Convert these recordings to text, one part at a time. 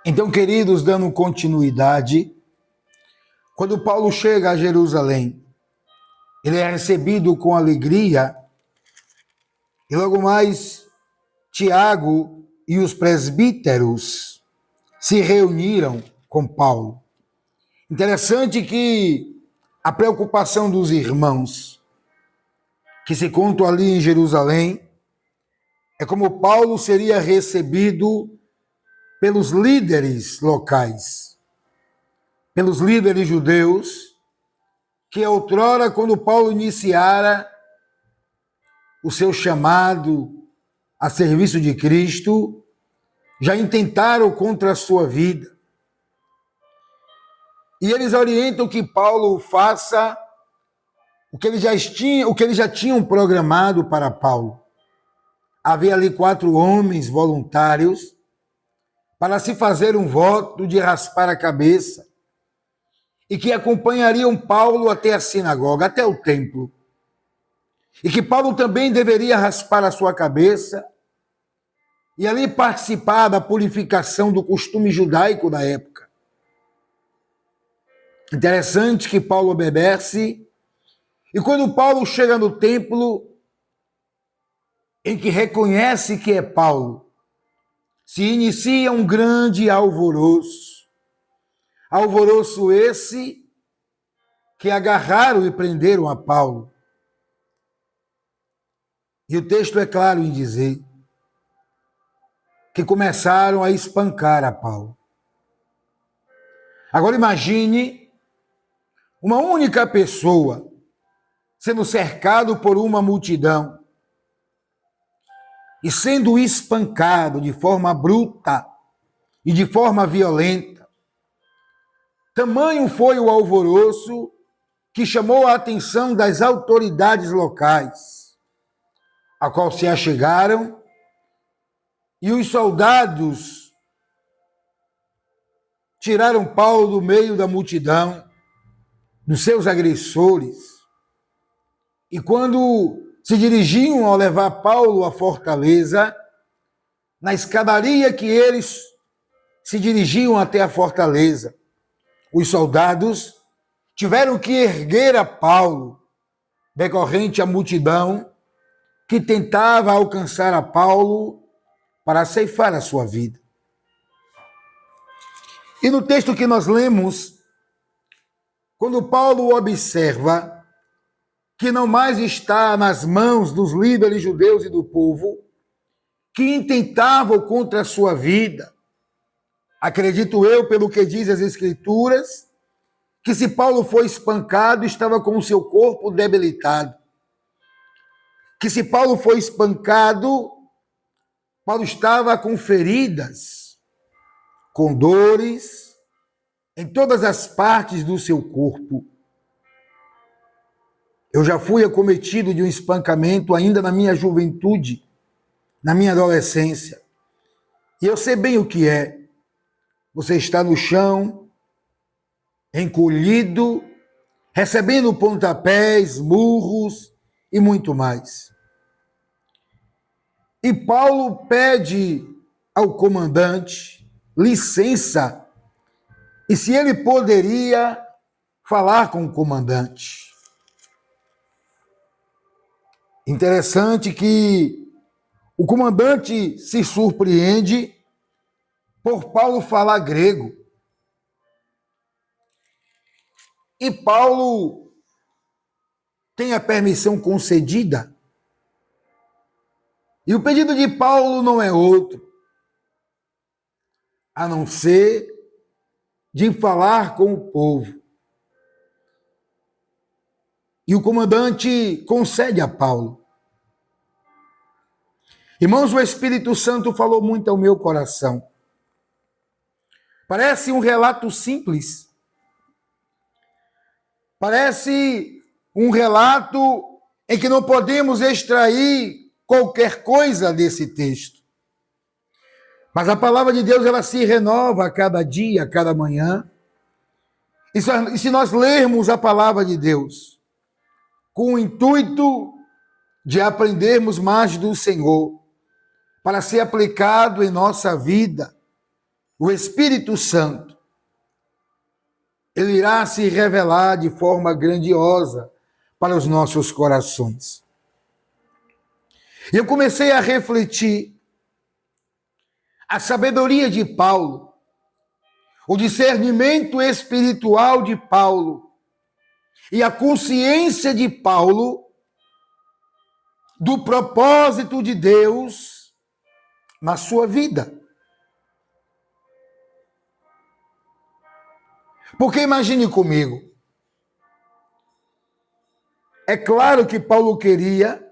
Então, queridos, dando continuidade, quando Paulo chega a Jerusalém, ele é recebido com alegria e logo mais Tiago e os presbíteros se reuniram com Paulo. Interessante que a preocupação dos irmãos que se encontram ali em Jerusalém é como Paulo seria recebido pelos líderes locais, pelos líderes judeus, que outrora, quando Paulo iniciara o seu chamado a serviço de Cristo, já intentaram contra a sua vida. E eles orientam que Paulo faça o que eles já tinham programado para Paulo. Havia ali 4 homens voluntários para se fazer um voto de raspar a cabeça e que acompanhariam Paulo até a sinagoga, até o templo. E que Paulo também deveria raspar a sua cabeça e ali participar da purificação do costume judaico da época. Interessante que Paulo obedece, e quando Paulo chega no templo, em que reconhece que é Paulo, se inicia um grande alvoroço. Alvoroço esse que agarraram e prenderam a Paulo. E o texto é claro em dizer que começaram a espancar a Paulo. Agora imagine uma única pessoa sendo cercado por uma multidão e sendo espancado de forma bruta e de forma violenta. Tamanho foi o alvoroço que chamou a atenção das autoridades locais, a qual se achegaram, e os soldados tiraram Paulo do meio da multidão, dos seus agressores, e quando se dirigiam a levar Paulo à fortaleza, na escadaria que eles se dirigiam até a fortaleza, os soldados tiveram que erguer a Paulo, decorrente à multidão que tentava alcançar a Paulo para ceifar a sua vida. E no texto que nós lemos, quando Paulo observa que não mais está nas mãos dos líderes judeus e do povo, que intentavam contra a sua vida, acredito eu, pelo que diz as Escrituras, que se Paulo foi espancado, estava com o seu corpo debilitado. Que se Paulo foi espancado, Paulo estava com feridas, com dores, em todas as partes do seu corpo. Eu já fui acometido de um espancamento ainda na minha juventude, na minha adolescência. E eu sei bem o que é. Você está no chão, encolhido, recebendo pontapés, murros e muito mais. E Paulo pede ao comandante licença e se ele poderia falar com o comandante. Interessante que o comandante se surpreende por Paulo falar grego. E Paulo tem a permissão concedida. E o pedido de Paulo não é outro, a não ser de falar com o povo. E o comandante concede a Paulo. Irmãos, o Espírito Santo falou muito ao meu coração. Parece um relato simples. Parece um relato em que não podemos extrair qualquer coisa desse texto. Mas a palavra de Deus, ela se renova a cada dia, a cada manhã. E se nós lermos a palavra de Deus com o intuito de aprendermos mais do Senhor, para ser aplicado em nossa vida, o Espírito Santo, ele irá se revelar de forma grandiosa para os nossos corações. E eu comecei a refletir a sabedoria de Paulo, o discernimento espiritual de Paulo e a consciência de Paulo do propósito de Deus na sua vida. Porque imagine comigo, é claro que Paulo queria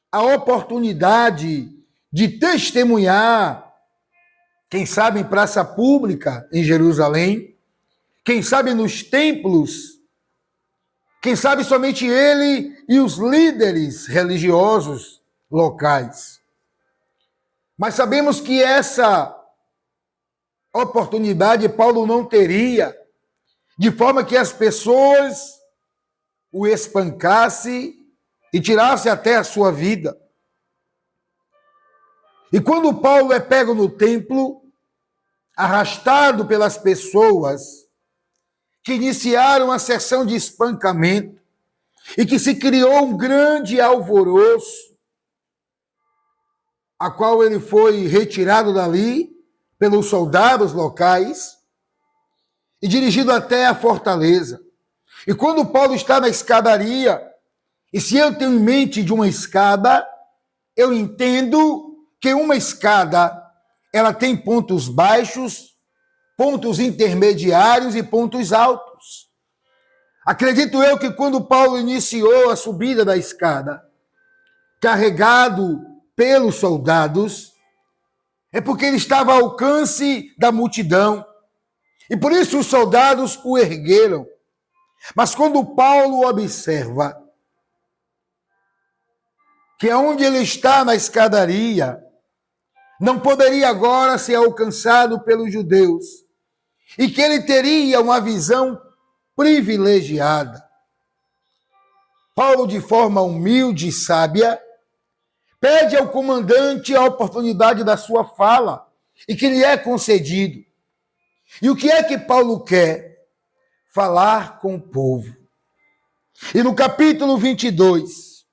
a oportunidade de testemunhar, quem sabe em praça pública em Jerusalém, quem sabe nos templos, quem sabe somente ele e os líderes religiosos locais. Mas sabemos que essa oportunidade Paulo não teria, de forma que as pessoas o espancassem e tirassem até a sua vida. E quando Paulo é pego no templo, arrastado pelas pessoas que iniciaram a sessão de espancamento e que se criou um grande alvoroço, a qual ele foi retirado dali pelos soldados locais e dirigido até a fortaleza. E quando Paulo está na escadaria, e se eu tenho em mente de uma escada, eu entendo que uma escada, ela tem pontos baixos, pontos intermediários e pontos altos. Acredito eu que quando Paulo iniciou a subida da escada, carregado pelos soldados, é porque ele estava ao alcance da multidão. E por isso os soldados o ergueram. Mas quando Paulo observa que onde ele está na escadaria, não poderia agora ser alcançado pelos judeus, e que ele teria uma visão privilegiada. Paulo, de forma humilde e sábia, pede ao comandante a oportunidade da sua fala, e que lhe é concedido. E o que é que Paulo quer? Falar com o povo. E no capítulo 22,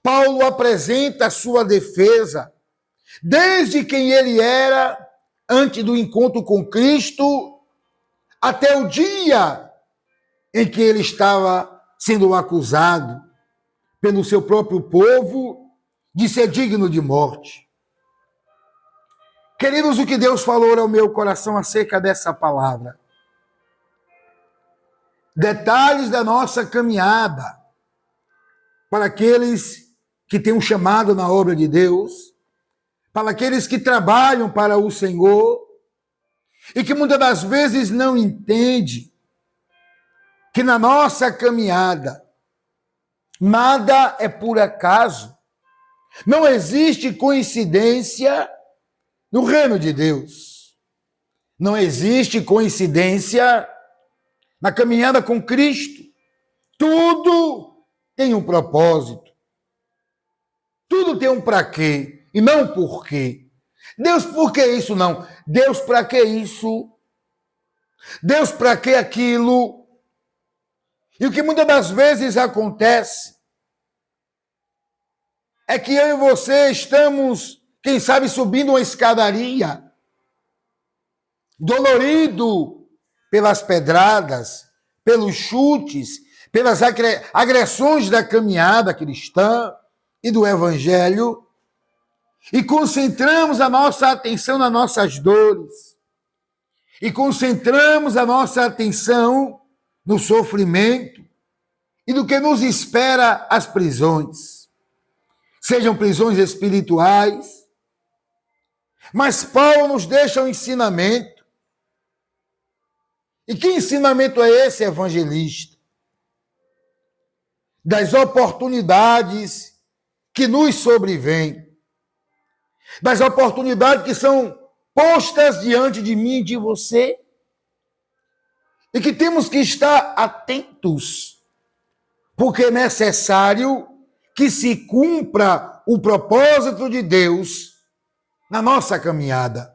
Paulo apresenta a sua defesa, desde quem ele era antes do encontro com Cristo, até o dia em que ele estava sendo acusado pelo seu próprio povo de ser digno de morte. Queridos, o que Deus falou ao meu coração acerca dessa palavra? Detalhes da nossa caminhada para aqueles que têm um chamado na obra de Deus, para aqueles que trabalham para o Senhor e que muitas das vezes não entendem que na nossa caminhada nada é por acaso. Não existe coincidência no reino de Deus. Não existe coincidência na caminhada com Cristo. Tudo tem um propósito. Tudo tem um para quê e não por quê. Deus, por que isso não? Deus, para que isso? Deus, para que aquilo? E o que muitas das vezes acontece é que eu e você estamos, quem sabe, subindo uma escadaria, dolorido pelas pedradas, pelos chutes, pelas agressões da caminhada cristã e do evangelho, e concentramos a nossa atenção nas nossas dores, e concentramos a nossa atenção no sofrimento e do que nos espera as prisões, sejam prisões espirituais. Mas Paulo nos deixa um ensinamento. E que ensinamento é esse, evangelista? Das oportunidades que nos sobrevêm, das oportunidades que são postas diante de mim e de você, e que temos que estar atentos, porque é necessário que se cumpra o propósito de Deus na nossa caminhada.